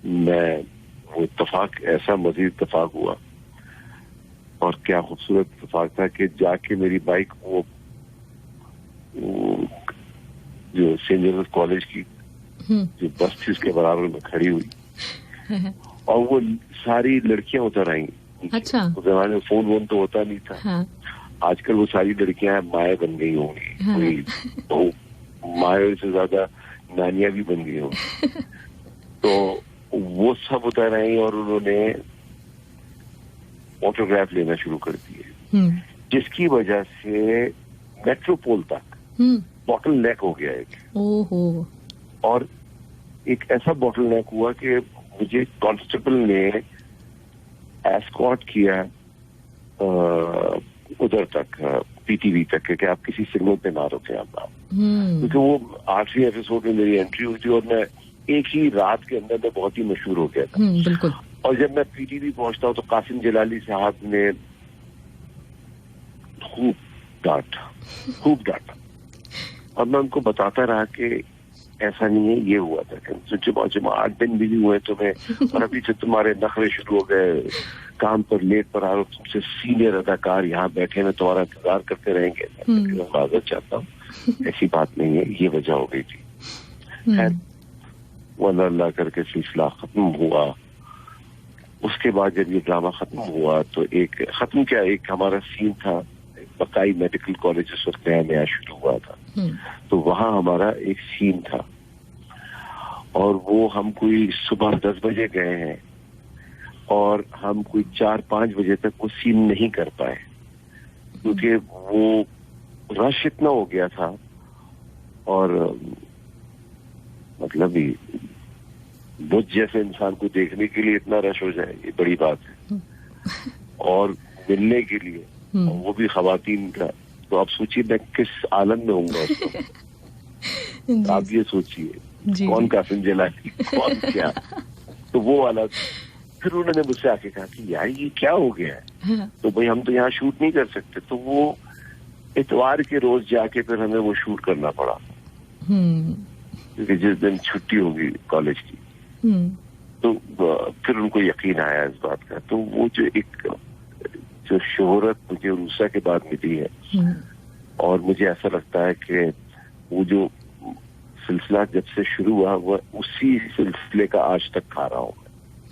मैं वो इत्तेफाक, ऐसा मजीद इत्तेफाक हुआ और क्या खूबसूरत इत्तेफाक था कि जाके मेरी बाइक वो जो सेंट जोसेफ कॉलेज की जो बस थी उसके बराबर में खड़ी हुई और वो सारी लड़कियां उतर आई। अच्छा। उस जमाने में फोन वोन तो होता नहीं था। हाँ। आजकल वो सारी लड़कियां माएँ बन गई होंगी। हाँ। कोई तो माएँ से ज्यादा नानियां भी बन गई होंगी। तो वो सब उतर आई और उन्होंने ऑटोग्राफ लेना शुरू कर दिए, जिसकी वजह से मेट्रोपोल तक बॉटल नेक हो गया एक। ओहो। और एक ऐसा बॉटल नेक हुआ कि मुझे कांस्टेबल ने एस्कॉर्ट किया उधर तक, पीटीवी तक, कि आप किसी सिग्नल पे ना रुके आप। क्योंकि वो 8वें एपिसोड में मेरी एंट्री हुई थी और मैं एक ही रात के अंदर में बहुत ही मशहूर हो गया था। बिल्कुल। और जब मैं पीटीवी पहुंचता हूँ तो कासिम जलाली साहब ने खूब डांटा और मैं उनको बताता रहा कि ऐसा नहीं है, ये हुआ था। सोचे 8 दिन बिजी हुए तुम्हें और अभी से तुम्हारे नखरे शुरू हो गए, काम पर लेट पर आ रहे हो, तुमसे सीनियर अदाकार यहाँ बैठे हैं, तुम्हारा इंतजार करते रहेंगे। मैं माजरत चाहता हूँ, ऐसी बात नहीं है, ये वजह हो गई थी। खैर वो अल्लाह करके सिलसिला खत्म हुआ। उसके बाद जब ये ड्रामा खत्म हुआ तो एक हमारा सीन था, बकाई मेडिकल कॉलेज उस वक्त नया शुरू हुआ था, तो वहां हमारा एक सीन था और वो हम कोई सुबह 10 बजे गए हैं और हम कोई 4-5 बजे तक वो सीन नहीं कर पाए क्योंकि वो रश इतना हो गया था। और मतलब ही मुझ जैसे इंसान को देखने के लिए इतना रश हो जाए, ये बड़ी बात है। और मिलने के लिए, और वो भी खवातीन का, तो आप सोचिए मैं किस आलम में होऊंगा उसको। आप ये सोचिए कौन कासिम जलाली, कौन क्या। तो वो वाला। फिर उन्होंने मुझसे आके कहा कि यार ये क्या हो गया है, तो भाई हम तो यहाँ शूट नहीं कर सकते। तो वो इतवार के रोज जाके फिर हमें वो शूट करना पड़ा क्योंकि जिस दिन छुट्टी होगी कॉलेज की। तो फिर उनको यकीन आया इस बात का। तो वो जो शोहरत मुझे रूसा के बाद मिली है, और मुझे ऐसा लगता है कि वो जो सिलसिला जब से शुरू हुआ वो उसी सिलसिले का आज तक खा रहा हूँ।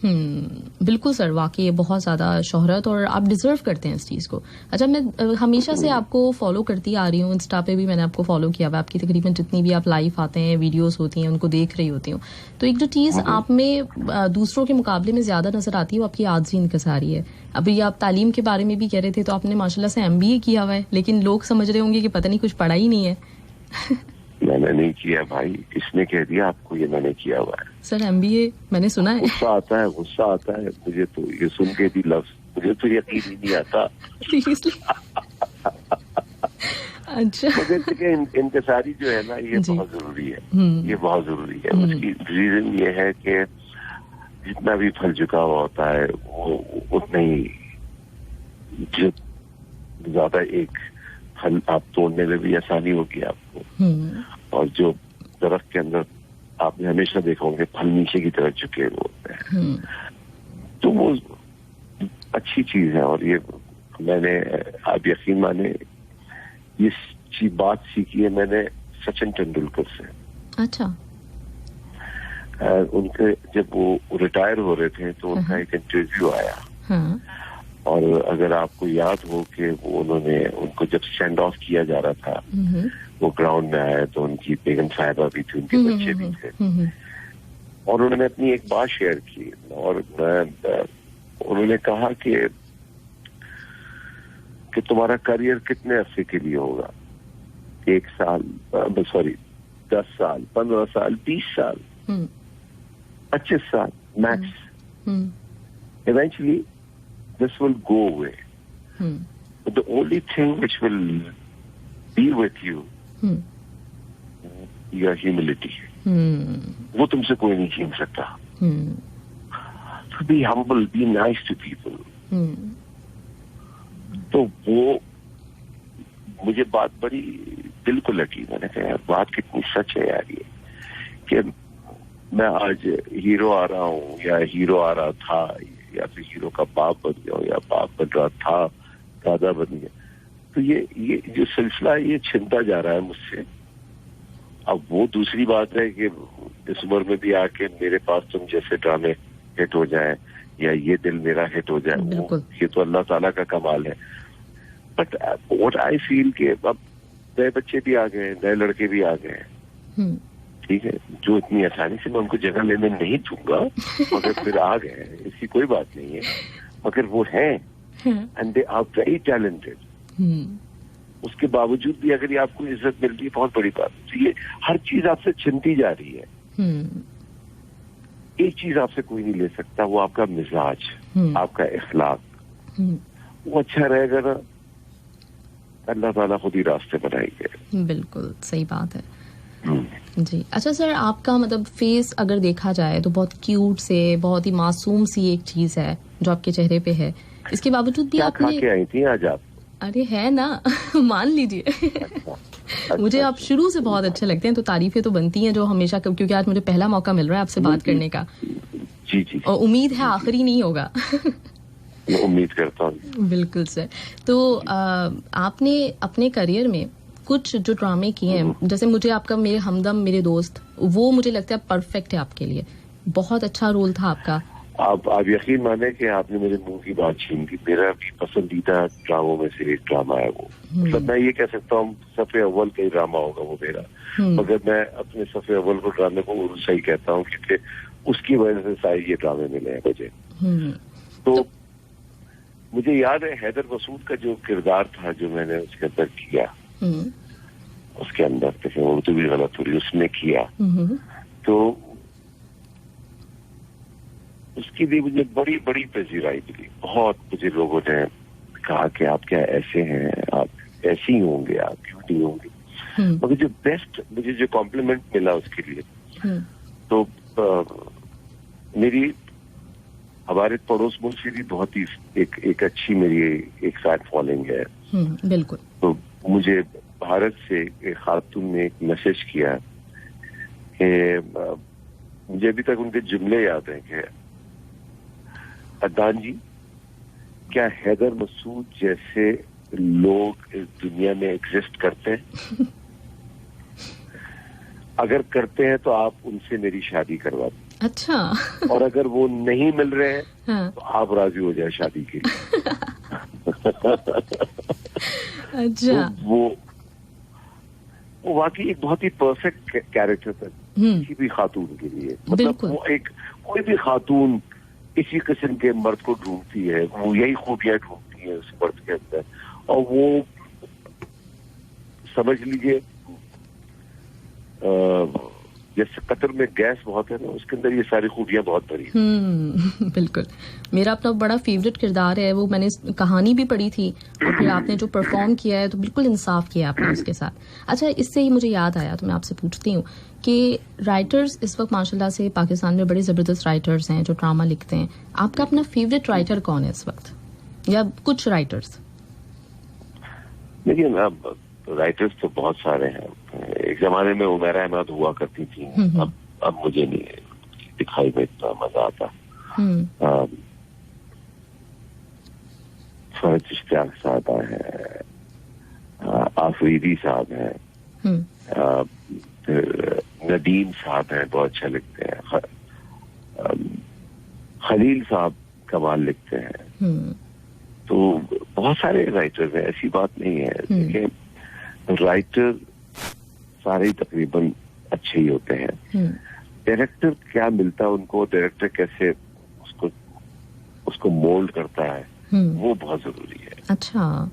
बिल्कुल सर, वाकई बहुत ज़्यादा शोहरत और आप डिजर्व करते हैं इस चीज़ को। अच्छा, मैं हमेशा से आपको फॉलो करती आ रही हूँ, इंस्टा पे भी मैंने आपको फॉलो किया हुआ, आपकी तकरीबन जितनी भी आप लाइव आते हैं, वीडियोस होती हैं, उनको देख रही होती हूँ। तो एक जो चीज़ आप में दूसरों के मुकाबले में ज़्यादा नजर आती है वो आपकी आदजी इनकसारी है। अभी आप तालीम के बारे में भी कह रहे थे, तो आपने माशाल्लाह से MBA किया हुआ है, लेकिन लोग समझ रहे होंगे कि पता नहीं कुछ पढ़ा ही नहीं है। मैंने नहीं किया भाई, किसने कह दिया आपको ये मैंने किया हुआ है? सर MBA मैंने सुना है। गुस्सा आता है मुझे तो ये सुन के भी लफ्ज, मुझे तो यकीन ही नहीं आता। अच्छा। मगर इनकसारी जो है ना, ये बहुत जरूरी है। ये बहुत जरूरी है। उसकी रीजन ये है कि जितना भी फल झुकाव होता है वो उतना ही ज्यादा एक फल आप तोड़ने में भी आसानी होगी आपको। और जो दरख्त के अंदर आपने हमेशा देखा होंगे फल नीचे की तरफ झुके हुए होते हैं, तो वो अच्छी चीज है। और ये मैंने, आप यकीन माने, ये बात सीखी है मैंने सचिन तेंदुलकर से। अच्छा। उनके जब वो रिटायर हो रहे थे तो उनका एक इंटरव्यू आया, और अगर आपको याद हो कि उनको जब सेंड ऑफ किया जा रहा था, वो ग्राउंड में आया तो उनकी बेगम साहिबा भी थी, उनके बच्चे भी थे, और उन्होंने अपनी एक बात शेयर की। और उन्होंने कहा कि तुम्हारा करियर कितने अरसे के लिए होगा? 1 साल, 10 साल, 15 साल, 20 साल, 25 साल max. Eventually this will go away. But the only thing which will be with you, your humility. वो तुमसे कोई नहीं छीन सकता। So be humble, be nice to people. तो वो मुझे बात बड़ी दिल को लगी। मैंने कहा यार बात कितनी सच है यार, ये कि मैं आज हीरो आ रहा हूँ या हीरो आ रहा था या फिर हीरो का बाप बन गया या बाप बन रहा था, दादा बन गया, तो ये जो सिलसिला है ये छिनता जा रहा है मुझसे। अब वो दूसरी बात है कि इस उम्र में भी आके मेरे पास तुम जैसे ड्रामे हिट हो जाए या ये दिल मेरा हिट हो जाए, वो ये तो अल्लाह ताला का कमाल है। बट व्हाट आई फील कि अब नए बच्चे भी आ गए, नए लड़के भी आ गए, ठीक है, जो इतनी आसानी से मैं उनको जगह लेने नहीं दूंगा, मगर फिर आ गए, इसकी कोई बात नहीं है, मगर वो हैं and they are very talented. उसके बावजूद भी अगर ये आपको इज्जत मिल रही है, बहुत बड़ी बात। तो ये हर चीज आपसे छिनती जा रही है। एक चीज आपसे कोई नहीं ले सकता, वो आपका मिजाज, आपका इखलाक। वो अच्छा रहेगा ना, अल्लाह ताला खुद ही रास्ते बनाएंगे। बिल्कुल सही बात है जी। अच्छा सर, आपका मतलब फेस अगर देखा जाए तो बहुत क्यूट से, बहुत ही मासूम सी एक चीज है जो आपके चेहरे पे है, इसके बावजूद भी आपने खा के आई थी आज आप? अरे है ना मान लीजिए। मुझे आप शुरू से बहुत अच्छे लगते हैं, तो तारीफें तो बनती हैं जो हमेशा, क्योंकि आज मुझे पहला मौका मिल रहा है आपसे बात करने का। जी। और उम्मीद है आखिरी नहीं होगा। उम्मीद करता हूँ। बिल्कुल सर। तो आपने अपने करियर में कुछ जो ड्रामे किए हैं, जैसे मुझे आपका मेरे हमदम मेरे दोस्त, वो मुझे लगता है परफेक्ट है आपके लिए, बहुत अच्छा रोल था आपका। आप यकीन माने कि आपने मेरे मुंह की बात छीन दी। मेरा भी पसंदीदा ड्रामों में से एक ड्रामा है वो। मतलब मैं ये कह सकता हूँ सफ़े अव्वल का ही ड्रामा होगा वो मेरा, मगर मैं अपने सफ़े अव्वल को ड्रामे को सही कहता हूँ, क्योंकि उसकी वजह से सारे ये ड्रामे मिले हैं मुझे। तो मुझे याद है हैदर मसूद का जो किरदार था जो मैंने उसके अंदर किया, उसके अंदर देखिए उर्दू भी गलत हो रही, उसमें किया, तो उसके लिए मुझे बड़ी बड़ी पजीराई मिली। बहुत मुझे लोगों ने कहा कि आप क्या ऐसे हैं, आप ऐसे ही होंगे, आप क्यों नहीं होंगे। मगर जो बेस्ट मुझे जो कॉम्प्लीमेंट मिला उसके लिए, तो मेरी हमारे पड़ोस मुल्क से भी बहुत ही एक अच्छी मेरी एक फैन फॉलोइंग है। बिल्कुल। तो मुझे भारत से एक खातून ने एक मैसेज किया कि मुझे अभी तक उनके जुमले याद हैं कि अदनान जी, क्या हैदर मसूद जैसे लोग इस दुनिया में एग्जिस्ट करते हैं? अगर करते हैं तो आप उनसे मेरी शादी करवा दें। अच्छा। और अगर वो नहीं मिल रहे हैं हाँ। तो आप राजी हो जाए शादी के लिए। अच्छा। तो वो वाकई एक बहुत ही परफेक्ट कैरेक्टर था किसी भी खातून के लिए। मतलब वो एक कोई भी खातून इसी किस्म के मर्द को ढूंढती है, वो यही खूबियां ढूंढती है उस मर्द के अंदर, और वो समझ लीजिए जैसे कतर में गैस बहुत है ना, उसके अंदर ये सारी खूबियां बहुत भरी हैं। बिल्कुल। मेरा अपना बड़ा फेवरेट किरदार है वो, मैंने कहानी भी पढ़ी थी और फिर आपने जो परफॉर्म किया है तो बिल्कुल इंसाफ किया आपने उसके साथ। अच्छा, इससे ही मुझे याद आया, तो मैं आपसे पूछती हूँ कि राइटर्स इस वक्त माशाल्लाह से पाकिस्तान में बड़े ज़बरदस्त राइटर्स हैं जो ड्रामा लिखते हैं। आपका अपना फेवरेट राइटर कौन है इस वक्त, या कुछ राइटर्स? देखिए ना, राइटर्स तो बहुत सारे हैं। एक जमाने में उमैरा अहमद हुआ करती थी, अब मुझे नहीं दिखाई में इतना मजा आता। फरज इश्तियाक साहब हैं, आफरीदी साहब हैं, नदीम साहब हैं, बहुत अच्छा लिखते हैं, खलील साहब कमाल लिखते हैं। तो बहुत सारे राइटर्स हैं, ऐसी बात नहीं है। देखिए, राइटर सारे तकरीबन अच्छे ही होते हैं। डायरेक्टर क्या मिलता है उनको, डायरेक्टर कैसे उसको मोल्ड करता है, वो बहुत जरूरी है। अच्छा,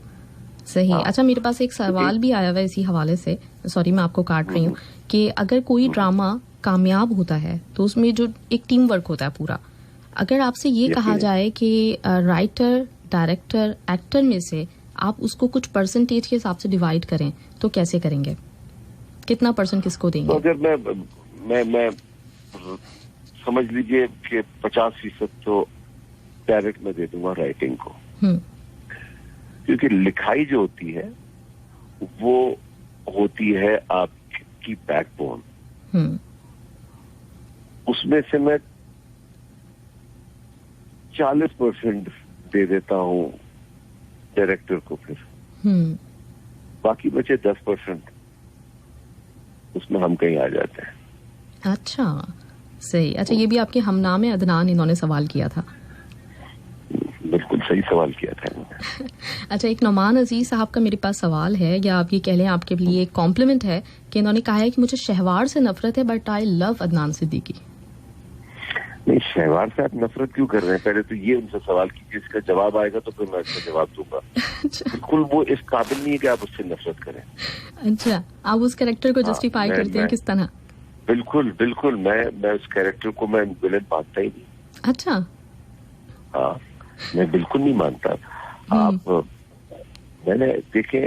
सही। अच्छा, मेरे पास एक सवाल भी आया हुआ इसी हवाले से, सॉरी मैं आपको काट रही हूँ, कि अगर कोई ड्रामा कामयाब होता है तो उसमें जो एक टीम वर्क होता है पूरा, अगर आपसे ये कहा जाए कि राइटर, डायरेक्टर, एक्टर में से आप उसको कुछ परसेंटेज के हिसाब से डिवाइड करें तो कैसे करेंगे? कितना परसेंट किसको देंगे? तो अगर मैं समझ लीजिए कि 50% तो डायरेक्ट में दे दूंगा राइटिंग को, क्योंकि लिखाई जो होती है वो होती है आपकी बैकबोन, उसमें से मैं 40% दे देता हूँ डायरेक्टर को, फिर बाकी बचे 10% उसमें हम कहीं आ जाते हैं। अच्छा, सही। अच्छा, ये भी आपके हमनामे अदनान इन्होंने सवाल किया था। बिल्कुल सही सवाल किया था इन्होंने। अच्छा, एक नौमान अजीज साहब का मेरे पास सवाल है, या आप ये कह लें आपके लिए एक कॉम्प्लीमेंट है, कि इन्होंने कहा है कि मुझे शहवार से नफरत है but I love Adnan Siddiqui. नहीं, शहवार से आप नफरत क्यों कर रहे हैं? पहले तो ये उनसे सवाल कीजिए, इसका जवाब आएगा तो फिर मैं इसका जवाब दूंगा। बिल्कुल वो इस काबिल नहीं है कि आप उससे नफरत करें। अच्छा, आप उस कैरेक्टर को जस्टिफाई करते हैं किस तरह? बिल्कुल बिल्कुल, मैं उस कैरेक्टर को मैं विलेन मानता ही नहीं। अच्छा, हाँ, मैं बिल्कुल नहीं मानता। आप मैंने देखे,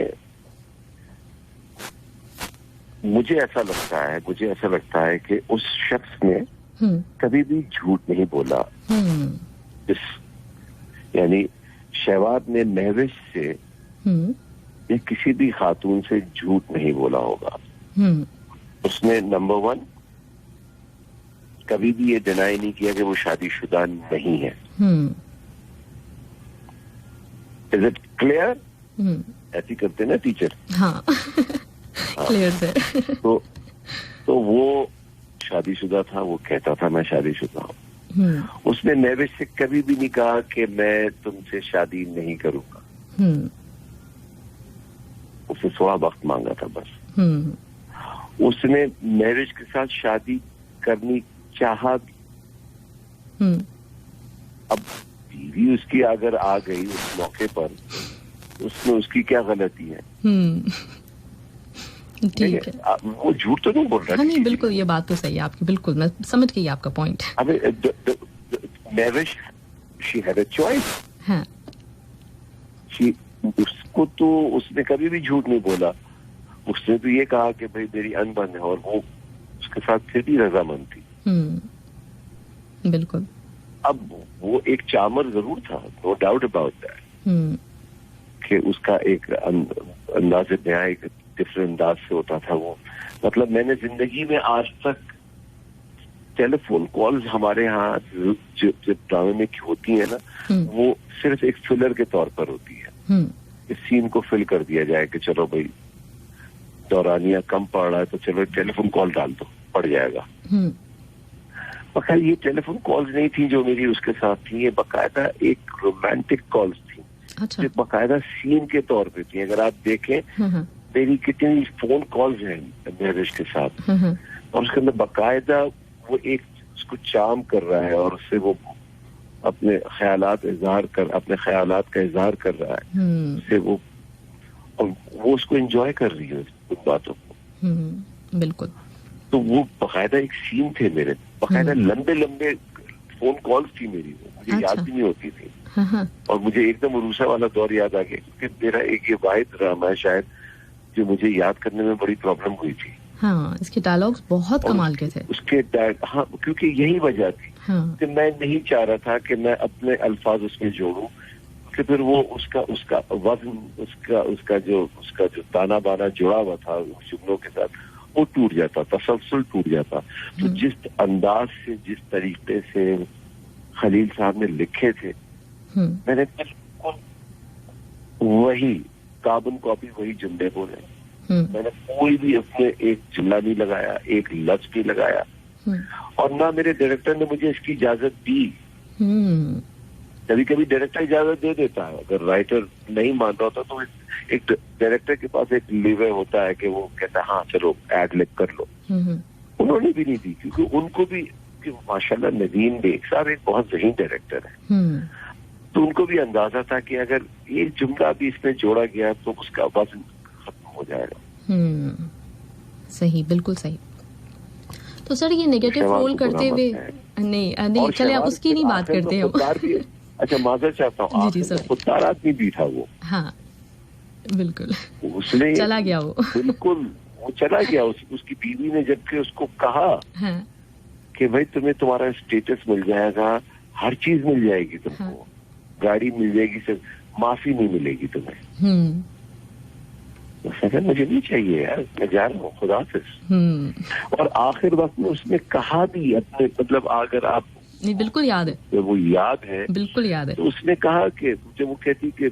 मुझे ऐसा लगता है कि उस शख्स ने कभी भी झूठ नहीं बोला। यानी शहवाद ने महविश से या किसी भी खातून से झूठ नहीं बोला होगा। उसने नंबर 1 कभी भी ये डिनाई नहीं किया कि वो शादीशुदा नहीं है। Is it clear? ऐसी करते ना टीचर। हाँ, क्लियर सर। तो वो शादीशुदा था, वो कहता था मैं शादीशुदा हूँ। उसने महविश से कभी भी नहीं कहा कि मैं तुमसे शादी नहीं करूंगा। उसने थोड़ा वक्त मांगा था बस। उसने महविश के साथ शादी करनी चाहा। अब बीवी उसकी अगर आ गई उस मौके पर, उसमें उसकी क्या गलती है? ठीक है, वो झूठ तो नहीं बोल रहा। हाँ, नहीं, बिल्कुल ये बात तो सही है आपकी, बिल्कुल मैं समझ गई आपका पॉइंट। अबे Mahvish, she had a choice. हाँ, उसको तो उसने कभी भी झूठ नहीं बोला। उसने तो ये कहा कि भाई मेरी अनबन है, और वो उसके साथ फिर भी रजामंद थी। बिल्कुल। अब वो एक चामर जरूर था, नो डाउट अबाउट दैट, कि उसका एक अंदाज़ बयां एक डिफरेंट अंदाज से होता था वो। मतलब मैंने जिंदगी में आज तक टेलीफोन कॉल्स हमारे यहाँ जब ड्रामे में होती है ना, वो सिर्फ एक फिलर के तौर पर होती है। इस सीन को फिल कर दिया जाए कि चलो भाई दौरानिया कम पड़ रहा है तो चलो टेलीफोन कॉल डाल दो, पड़ जाएगा। बकायदा ये टेलीफोन कॉल्स नहीं थी जो मेरी उसके साथ थी, ये बकायदा एक रोमांटिक कॉल्स थी। अच्छा। जो बकायदा सीन के तौर पे थी। अगर आप देखें मेरी कितनी फोन कॉल्स हैं महविश के साथ, और उसके अंदर बकायदा वो एक उसको चार्म कर रहा है और उससे वो अपने ख्यालात का इजहार कर रहा है। उससे वो, और वो उसको एंजॉय कर रही है उन बातों को। बिल्कुल। तो वो बकायदा एक सीन थे मेरे, बकायदा लंबे लंबे फोन कॉल्स थी मेरी, मुझे याद भी नहीं होती थी। और मुझे एकदम उरूसा वाला दौर याद आ गया, क्योंकि मेरा एक ये वाहिद ड्रामा है शायद जो मुझे याद करने में बड़ी प्रॉब्लम हुई थी। हाँ, इसके डायलॉग्स बहुत कमाल के थे। हाँ, क्योंकि यही वजह थी कि मैं नहीं चाह रहा था कि मैं अपने अल्फाज उसमें जोड़ूं, कि फिर वो उसका वजन, उसका जो ताना बाना जुड़ा हुआ था उस जुमलों के साथ, वो टूट जाता, तसलसल टूट जाता। तो जिस अंदाज से, जिस तरीके से खलील साहब ने लिखे थे, मैंने बिल्कुल वही कार्बन कॉपी, वही जुमले बोले। मैंने कोई भी अपने एक जुमला नहीं लगाया, एक लफ्ज नहीं लगाया, और ना मेरे डायरेक्टर ने मुझे इसकी इजाजत दी। कभी कभी डायरेक्टर इजाजत दे देता है, अगर राइटर नहीं मान रहा होता तो एक डायरेक्टर के पास एक लीवर होता है कि वो कहता है हाँ चलो एड लिप कर लो। उन्होंने भी नहीं दी, क्योंकि उनको भी, माशाल्लाह नदीम बेग साहब एक बहुत ज़हीन डायरेक्टर है, तो उनको भी अंदाजा था कि अगर एक जुमला भी इसमें जोड़ा गया तो उसका वजन खत्म हो जाएगा। सही, बिल्कुल सही। तो सर ये नेगेटिव रोल करते हुए नहीं चले, आप उसकी नहीं बात करते हम। अच्छा, माजर चाहता हूँ, खुददार आदमी भी था वो। हाँ, बिल्कुल। उसने चला गया वो। बिल्कुल वो चला गया। उसकी बीवी ने जबकि उसको कहा कि भाई तुम्हें तुम्हारा स्टेटस मिल जाएगा, हर चीज मिल जाएगी तुमको, गाड़ी मिल जाएगी, सिर्फ माफी नहीं मिलेगी तुम्हें। मुझे नहीं चाहिए यार, मैं जा रहा हूँ, खुदा हाफिज। और आखिर वक्त में उसने कहा भी अपने, मतलब अगर आप, नहीं बिल्कुल याद है, वो याद है, बिल्कुल याद है। तो उसने कहा कि जब वो कहती कि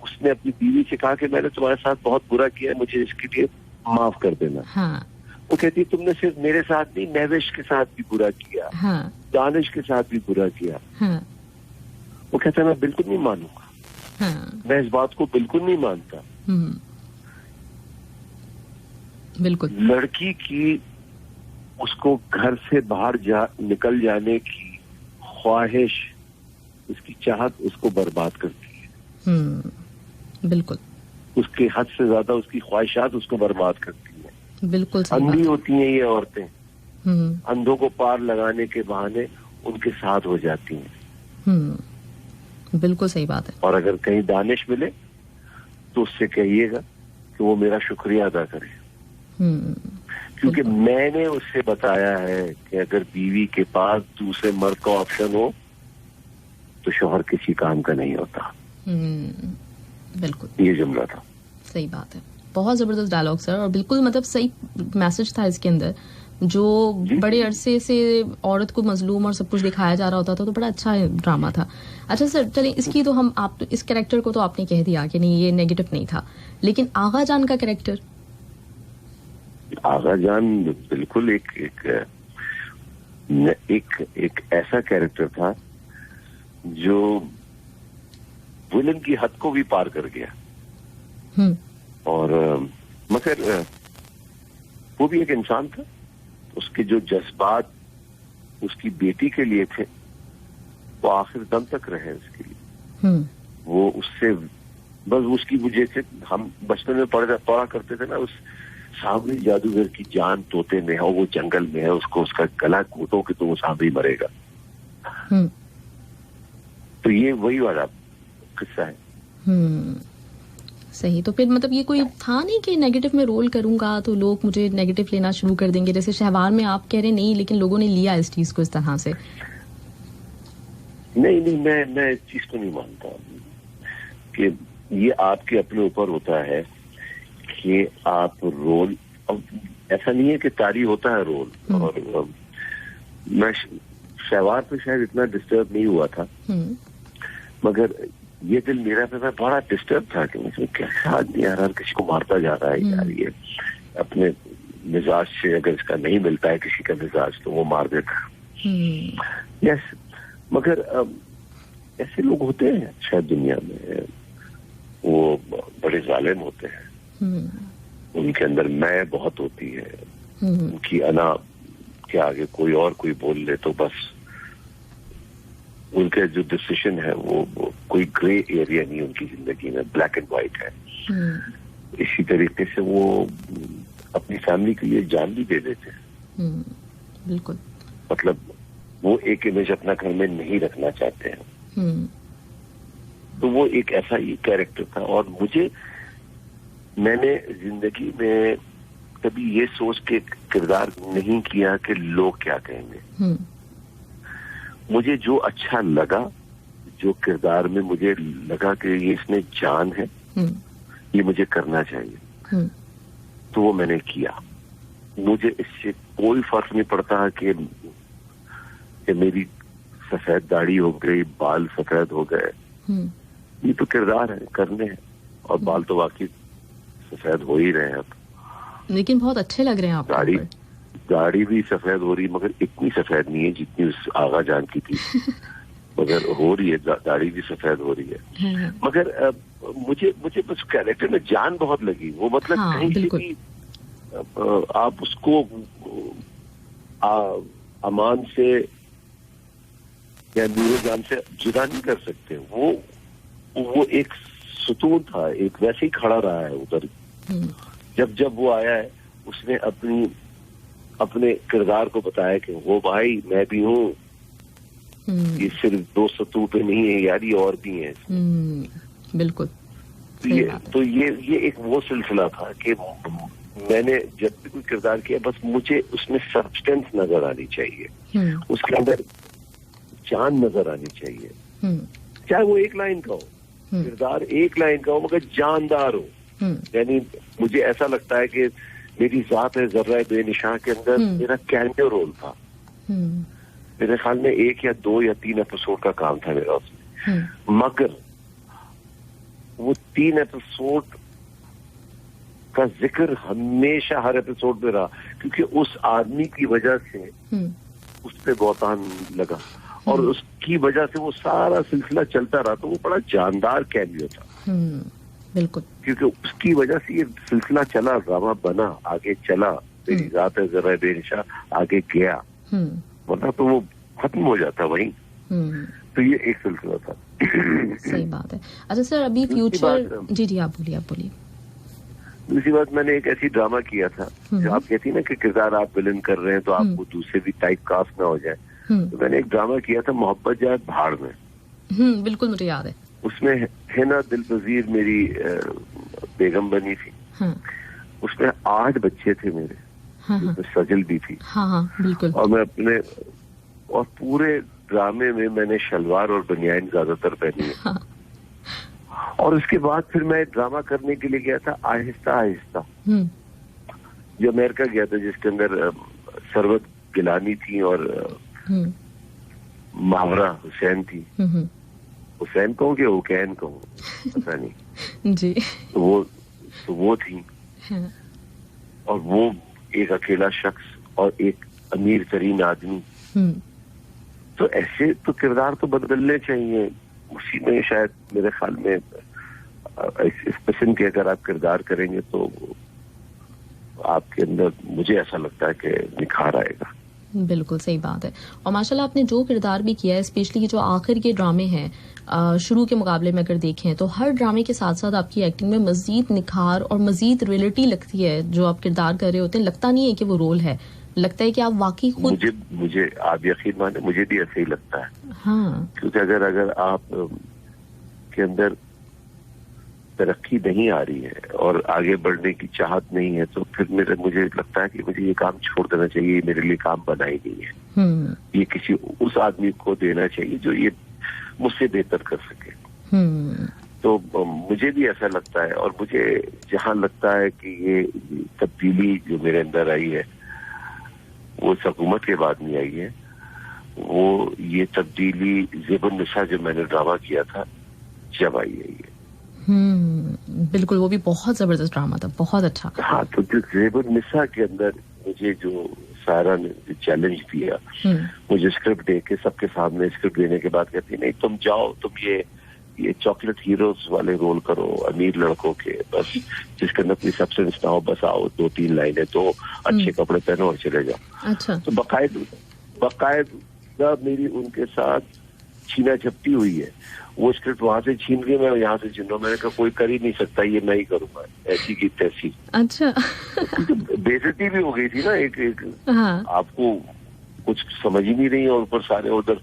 उसने अपनी बीवी से कहा कि मैंने तुम्हारे साथ बहुत बुरा किया, मुझे इसके लिए माफ कर देना। हाँ। वो कहती तुमने सिर्फ मेरे साथ नहीं, महविश के साथ भी बुरा किया, हाँ। दानिश के साथ भी बुरा किया। हाँ। वो कहता मैं बिल्कुल नहीं मानूंगा। हाँ। मैं इस बात को बिल्कुल नहीं मानता। बिल्कुल। लड़की की उसको घर से बाहर निकल जाने की ख्वाहिश, उसकी चाहत उसको बर्बाद करती है। बिल्कुल। उसके हद से ज्यादा उसकी ख्वाहिशात उसको बर्बाद करती है। बिल्कुल अंधी होती हैं ये औरतें, अंधों को पार लगाने के बहाने उनके साथ हो जाती हैं। बिल्कुल सही बात है। और अगर कहीं दानिश मिले तो उससे कहिएगा कि वो मेरा शुक्रिया अदा करे, क्योंकि मैंने उससे बताया है कि अगर बीवी के पास दूसरे मर्द का ऑप्शन हो तो शौहर किसी काम का नहीं होता। बिल्कुल, ये जुमला था। सही बात है। बहुत जबरदस्त डायलॉग सर, और बिल्कुल मतलब सही मैसेज था इसके अंदर। जो बड़े अरसे से औरत को मजलूम और सब कुछ दिखाया जा रहा होता था, तो बड़ा अच्छा ड्रामा था। अच्छा सर, चलिए इसकी तो हम, आप इस कैरेक्टर को तो आपने कह दिया कि नहीं ये नेगेटिव नहीं था, लेकिन आगा जान का कैरेक्टर? आगा जान बिल्कुल एक ऐसा कैरेक्टर था जो विलन की हद को भी पार कर गया। और मगर वो भी एक इंसान था। उसके जो जज्बात उसकी बेटी के लिए थे वो आखिर दम तक रहे उसके लिए। वो उससे बस उसकी वजह से हम बचपन में पढ़ा करते थे ना, उस सांवरी जादूगर की जान तोते में है, वो जंगल में है, उसको उसका गला घोटोगे तो वो सांवरी मरेगा। तो ये वही वाला किस्सा है। सही। तो फिर मतलब ये कोई था नहीं कि नेगेटिव में रोल करूंगा तो लोग मुझे नेगेटिव लेना शुरू कर देंगे, जैसे शहवार में आप कह रहे नहीं, लेकिन लोगों ने लिया इस चीज को इस तरह से। नहीं, मैं इस चीज को नहीं मानता कि ये आपके अपने ऊपर होता है कि आप रोल, ऐसा नहीं है कि तारी होता है रोल। और मैं शहवार पे शायद इतना डिस्टर्ब नहीं हुआ था, मगर ये दिल मेरा पे मैं बड़ा डिस्टर्ब था कि मुझे कैसा आदमी यार किसी को मारता जा रहा है यार, ये अपने मिजाज से अगर इसका नहीं मिलता है किसी का मिजाज तो वो मार देता है। यस, मगर ऐसे लोग होते हैं शायद दुनिया में, वो बड़े जालिम होते हैं। उनके अंदर मैं बहुत होती है, उनकी अना के आगे कोई और कोई बोल ले तो बस उनके जो डिसीजन है वो कोई ग्रे एरिया नहीं उनकी जिंदगी में, ब्लैक एंड व्हाइट है। इसी तरीके से वो अपनी फैमिली के लिए जान भी दे देते हैं। बिल्कुल। मतलब वो एक इमेज अपना घर में नहीं रखना चाहते हैं। तो वो एक ऐसा ही कैरेक्टर था। और मैंने जिंदगी में कभी ये सोच के किरदार नहीं किया कि लोग क्या कहेंगे। मुझे जो अच्छा लगा, जो किरदार में मुझे लगा कि ये इसमें जान है, ये मुझे करना चाहिए, तो वो मैंने किया। मुझे इससे कोई फर्क नहीं पड़ता कि मेरी सफेद दाढ़ी हो गई, बाल सफेद हो गए, ये तो किरदार है, करने हैं। और बाल तो वाकई सफेद हो ही रहे हैं अब, लेकिन बहुत अच्छे लग रहे हैं आप। दाढ़ी भी सफेद हो रही, मगर इतनी सफेद नहीं है जितनी उस आगा जान की थी। मगर हो रही है, दाढ़ी भी सफेद हो रही है। मगर मुझे बस कैरेक्टर में जान बहुत लगी। वो मतलब कहीं से भी आप उसको अमान से या नूर जान से जुदा नहीं कर सकते। वो एक सुतून था, एक वैसे ही खड़ा रहा है उधर। जब वो आया है उसने अपने किरदार को बताया कि वो भाई मैं भी हूँ, ये सिर्फ दो सतू पे नहीं है यार, ये और भी हैं। बिल्कुल। तो ये एक वो सिलसिला था कि मैंने जब भी कोई किरदार किया, बस मुझे उसमें सब्सटेंस नजर आनी चाहिए, उसके अंदर जान नजर आनी चाहिए। चाहे वो एक लाइन का हो, किरदार एक लाइन का हो, मगर जानदार हो। यानी मुझे ऐसा लगता है कि मेरी जात है जर्रा बेनिशां के अंदर मेरा कैमियो रोल था। मेरे ख्याल में 1 या 2 या 3 एपिसोड का काम था मेरा उसमें, मगर वो 3 एपिसोड का जिक्र हमेशा हर एपिसोड में रहा, क्योंकि उस आदमी की वजह से उस पे बहुतान लगा और उसकी वजह से वो सारा सिलसिला चलता रहा। तो वो बड़ा जानदार कैमियो था। बिल्कुल, क्योंकि उसकी वजह से ये सिलसिला चला, ड्रामा बना, आगे चला, मेरी जात है जरा बेनिशा आगे गया, वरना तो वो खत्म हो जाता वहीं। तो ये एक सिलसिला था। सही बात है। अच्छा सर, अभी फ्यूचर, जी आप बोलिए। दूसरी बात, मैंने एक ऐसी ड्रामा किया था जो आप कहती ना कि किरदार आप विलन कर रहे हैं तो आपको दूसरे भी टाइप कास्ट ना हो जाए। तो मैंने एक ड्रामा किया था मोहब्बत जाए भाड़ में। बिल्कुल मुझे याद है। उसमें हिना दिलपजीर मेरी बेगम बनी थी। उसमें 8 बच्चे थे मेरे। सजल भी थी। बिल्कुल। और मैं और पूरे ड्रामे में मैंने शलवार और बनियान ज्यादातर पहनी है। और उसके बाद फिर मैं ड्रामा करने के लिए गया था आहिस्ता आहिस्ता, जो अमेरिका गया था, जिसके अंदर सरवत गिलानी थी और मावरा हुसैन थी। हुसैन कहूँ कि हुकैन कहूँ पता नहीं जी। तो वो थी। और वो एक अकेला शख्स और एक अमीर तरीन आदमी। तो ऐसे तो किरदार तो बदलने चाहिए। उसी में शायद मेरे ख्याल में इस किस्म के अगर आप किरदार करेंगे तो आपके अंदर, मुझे ऐसा लगता है कि निखार आएगा। बिल्कुल सही बात है। और माशाल्लाह आपने जो किरदार भी किया है, स्पेशली जो आखिर के ड्रामे हैं, शुरू के मुकाबले में अगर देखें तो हर ड्रामे के साथ साथ आपकी एक्टिंग में मजीद निखार और मजीद रियलिटी लगती है। जो आप किरदार कर रहे होते हैं, लगता नहीं है कि वो रोल है, लगता है कि आप वाकई खुद। मुझे आप यकीन माने, मुझे भी ऐसे ही लगता है। हाँ, क्योंकि अगर आप के अंदर तरक्की नहीं आ रही है और आगे बढ़ने की चाहत नहीं है, तो फिर मुझे लगता है कि मुझे ये काम छोड़ देना चाहिए। ये मेरे लिए काम बना ही नहीं है। ये किसी उस आदमी को देना चाहिए जो ये मुझसे बेहतर कर सके। तो मुझे भी ऐसा लगता है। और मुझे जहाँ लगता है कि ये तब्दीली जो मेरे अंदर आई है वो इस हुकूमत के बाद नहीं आई है, वो ये तब्दीली ज़ेबुन्निसा जो मैंने ड्रामा किया था जब आई है ये। बिल्कुल, वो भी बहुत जबरदस्त ड्रामा था, बहुत अच्छा। हाँ, तो जो ज़ेबुन्निसा के अंदर मुझे जो सारा ने चैलेंज दिया, मुझे स्क्रिप्ट दे के सबके सामने स्क्रिप्ट देने के बाद कहती नहीं, तुम जाओ, तुम ये चॉकलेट हीरोज वाले रोल करो, अमीर लड़कों के, बस जिसके अंदर कोई सब्सटेंस ना हो, बस आओ, 2-3 लाइनें दो, अच्छे कपड़े पहनो और चले जाओ। अच्छा। तो बकायदा मेरी उनके साथ छीना झपटी हुई है। वो स्क्रिप्ट वहां से छीन के मैं यहाँ से छीन रहा हूँ। मैंने कहा कोई कर ही नहीं सकता, ये मैं ही करूंगा, ऐसी की तैसी। अच्छा। बेइज्जती भी हो गई थी ना एक। हाँ। आपको कुछ समझ ही नहीं रही है और ऊपर सारे उधर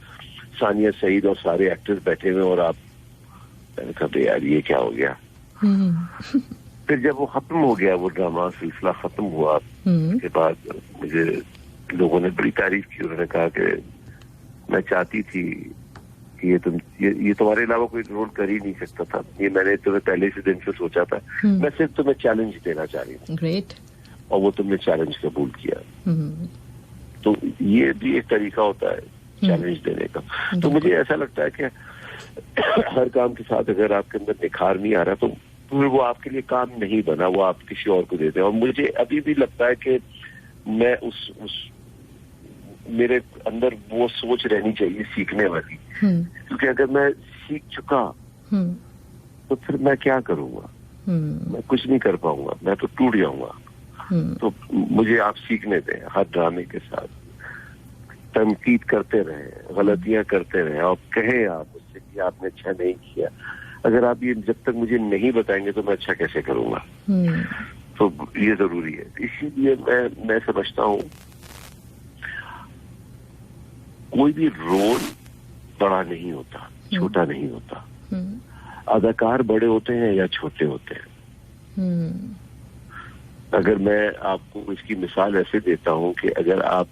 सानिया सईद और सारे एक्टर्स बैठे हुए और आप, मैंने कहा यार ये क्या हो गया। फिर जब वो खत्म हो गया, वो ड्रामा सिलसिला खत्म हुआ, उसके बाद मुझे लोगों ने बड़ी तारीफ की। उन्होंने कहा कि मैं चाहती थी कि ये तुम्हारे अलावा कोई रोल कर ही नहीं सकता था। ये मैंने तुम्हें पहले से दिन से सोचा था। मैं सिर्फ तुम्हें चैलेंज देना चाह रही थी। ग्रेट। और वो तुमने चैलेंज कबूल किया। तो ये भी एक तरीका होता है चैलेंज देने का। तो मुझे ऐसा लगता है कि हर काम के साथ अगर आपके अंदर निखार नहीं आ रहा तो फिर वो आपके लिए काम नहीं बना, वो आप किसी और को देते हैं। और मुझे अभी भी लगता है कि मैं उस मेरे अंदर वो सोच रहनी चाहिए सीखने वाली। क्योंकि अगर मैं सीख चुका तो फिर मैं क्या करूंगा? मैं कुछ नहीं कर पाऊंगा, मैं तो टूट जाऊंगा। तो मुझे आप सीखने दें, हर ड्रामे के साथ तनकीद करते रहें, गलतियां करते रहें और कहें आप उससे कि आपने अच्छा नहीं किया। अगर आप ये जब तक मुझे नहीं बताएंगे तो मैं अच्छा कैसे करूंगा? तो ये जरूरी है। इसीलिए मैं समझता हूँ कोई भी रोल बड़ा नहीं होता, छोटा नहीं होता। अदाकार बड़े होते हैं या छोटे होते हैं। अगर मैं आपको इसकी मिसाल ऐसे देता हूँ कि अगर आप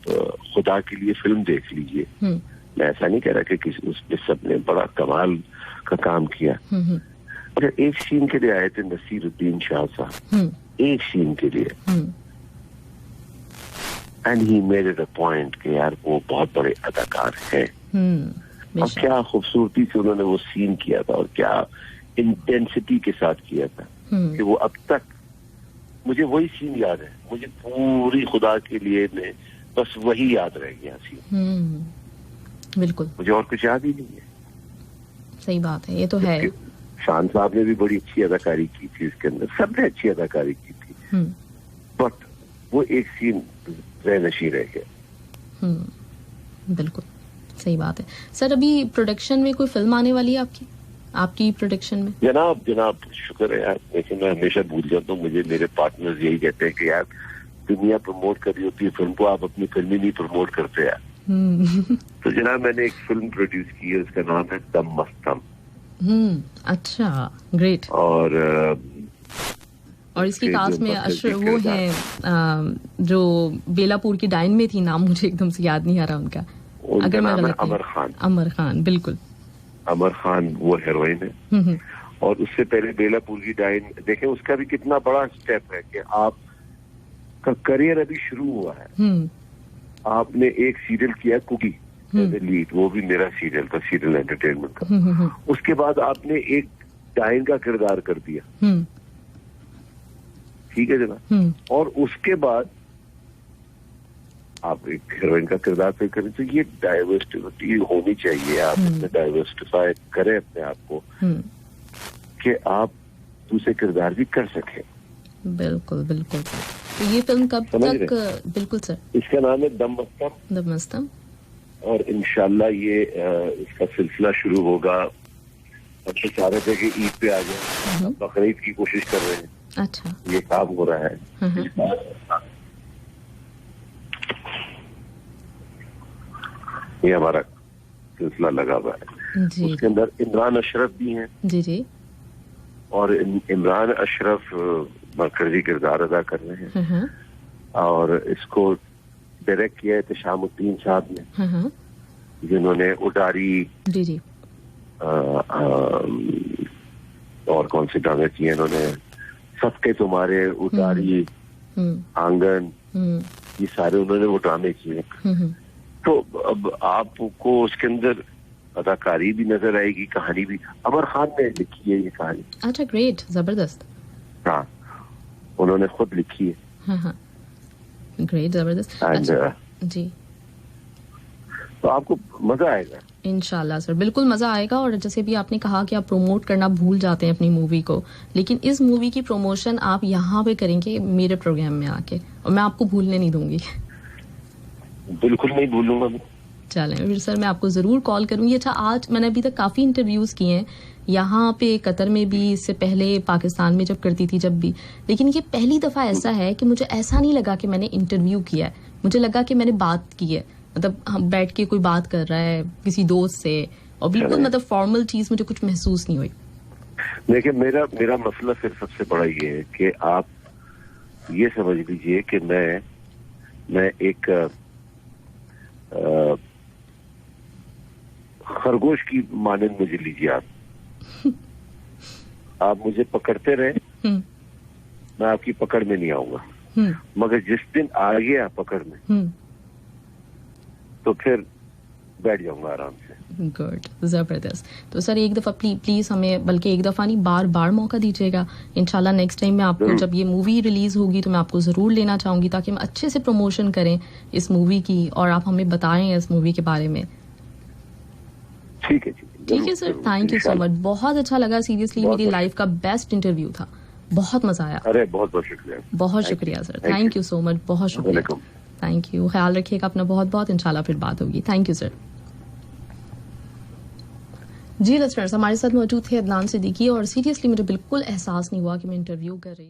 खुदा के लिए फिल्म देख लीजिए, मैं ऐसा नहीं कह रहा कि उसमें सबने बड़ा कमाल का काम किया, अच्छा, एक सीन के लिए आए थे नसीरुद्दीन शाह साहब, एक सीन के लिए, and he made it a point कि यार वो बहुत बड़े अदाकार हैं, और क्या खूबसूरती से उन्होंने वो सीन किया था और क्या इंटेंसिटी के साथ किया था कि वो अब तक मुझे वही सीन याद है, मुझे पूरी खुदा के लिए में बस वही याद रह गया सीन। बिल्कुल, मुझे और कुछ याद ही नहीं है। सही बात है, ये तो है। शान साहब ने भी बड़ी अच्छी अदाकारी की थी इसके अंदर, सबने अच्छी अदाकारी की थी, बट वो एक सीन नशी रह गया। बिल्कुल सही बात है। सर, अभी प्रोडक्शन में कोई फिल्म आने वाली है आपकी प्रोडक्शन में? जनाब शुक्र है यार, लेकिन मैं हमेशा भूल जाता हूँ। मुझे मेरे पार्टनर्स यही कहते हैं कि यार दुनिया प्रमोट कर रही होती है फिल्म को, आप अपनी फिल्म ही नहीं प्रमोट करते यार। तो जनाब मैंने एक फिल्म प्रोड्यूस की है, उसका नाम है दम मस्तम। अच्छा, ग्रेट। और इसकी कास्ट में अशरफ वो हैं जो बेलापुर की डाइन में थी, नाम मुझे एकदम से याद नहीं आ रहा उनका, अगर मैं गलत नहीं। अमर खान, बिल्कुल। अमर खान वो हीरोइन है। और उससे पहले बेलापुर की डाइन देखें, उसका भी कितना बड़ा स्टेप है कि आपका करियर अभी शुरू हुआ है। आपने एक सीरियल किया कुकी लीड, वो भी मेरा सीरियल था, सीरियल एंटरटेनमेंट का। उसके बाद आपने एक डाइन का किरदार कर दिया, ठीक है जनाब, और उसके बाद आप एक हीरोइन का किरदार पे करें। तो ये डाइवर्सिटी होनी चाहिए, आप इसमें डाइवर्सिफाई करें अपने आप को कि आप दूसरे किरदार भी कर सकें। बिल्कुल बिल्कुल। तो ये फिल्म कब तक? बिल्कुल सर, इसका नाम है दम मस्तम। दम मस्तम। और इंशाल्लाह ये इसका सिलसिला शुरू होगा। अब तो चाह रहे थे कि ईद पे आ जाए, बकरीद की कोशिश कर रहे हैं। अच्छा, ये काम हो रहा है। ये हमारा सिलसिला लगा हुआ है। उसके अंदर इमरान अशरफ भी हैं। जी जी। और इमरान अशरफ मरकजी किरदार अदा कर रहे हैं। और इसको डायरेक्ट किया है तशामुद्दीन साहब ने, जिन्होंने उडारी, जी जी, और कौन से ड्रामे किए इन्होंने, सबके तुम्हारे, उडारी, आंगन, ये सारे उन्होंने वो ड्रामे किए। तो अब आपको उसके अंदर अदाकारी भी नजर आएगी, कहानी भी। अमर खान ने लिखी है ये कहानी। अच्छा, ग्रेट, जबरदस्त। हाँ, उन्होंने खुद लिखी है। हाँ, ग्रेट, जबरदस्त। अच्छा, जी, तो आपको मजा आएगा इंशाल्लाह सर, बिल्कुल मजा आएगा। और जैसे भी आपने कहा कि आप प्रमोट करना भूल जाते हैं अपनी मूवी को, लेकिन इस मूवी की प्रमोशन आप यहाँ पे करेंगे मेरे प्रोग्राम में आके, और मैं आपको भूलने नहीं दूंगी। बिल्कुल नहीं भूलूंगा मैं। चलें फिर सर, मैं आपको जरूर कॉल करूंगी। अच्छा, आज मैंने अभी तक काफी इंटरव्यूज किए हैं, यहाँ पे कतर में भी, इससे पहले पाकिस्तान में जब करती थी जब भी, लेकिन ये पहली दफा ऐसा है कि मुझे ऐसा नहीं लगा कि मैंने इंटरव्यू किया है, मुझे लगा कि मैंने बात की है। मतलब हम बैठ के कोई बात कर रहा है किसी दोस्त से, और बिल्कुल मतलब फॉर्मल चीज मुझे कुछ महसूस नहीं हुई। देखिए, मेरा मसला फिर सबसे बड़ा ये है कि आप ये समझ लीजिए कि मैं एक खरगोश की मानंद मुझे लीजिए आप मुझे पकड़ते रहे, मैं आपकी पकड़ में नहीं आऊंगा, मगर जिस दिन आ गया पकड़ में तो फिर बैठ जाऊंगा आराम से। गुड, जबरदस्त। तो सर एक दफा प्लीज हमें, बल्कि एक दफा नहीं, बार बार मौका दीजिएगा। इंशाल्लाह नेक्स्ट टाइम मैं आपको, जब ये मूवी रिलीज होगी तो मैं आपको जरूर लेना चाहूंगी, ताकि हम अच्छे से प्रमोशन करें इस मूवी की और आप हमें बताएं इस मूवी के बारे में। ठीक है, ठीक है sir, thank you so much, बहुत अच्छा लगा। सीरियसली मेरी लाइफ का बेस्ट इंटरव्यू था, बहुत मजा आया। अरे बहुत बहुत शुक्रिया, बहुत शुक्रिया sir, thank you so much, बहुत शुक्रिया। थैंक यू, ख्याल रखिएगा अपना बहुत बहुत, इंशाल्लाह फिर बात होगी। Thank you sir. जी लिसनर्स, हमारे साथ मौजूद थे अदनान सिद्दीकी, और सीरियसली मुझे बिल्कुल एहसास नहीं हुआ कि मैं इंटरव्यू कर रही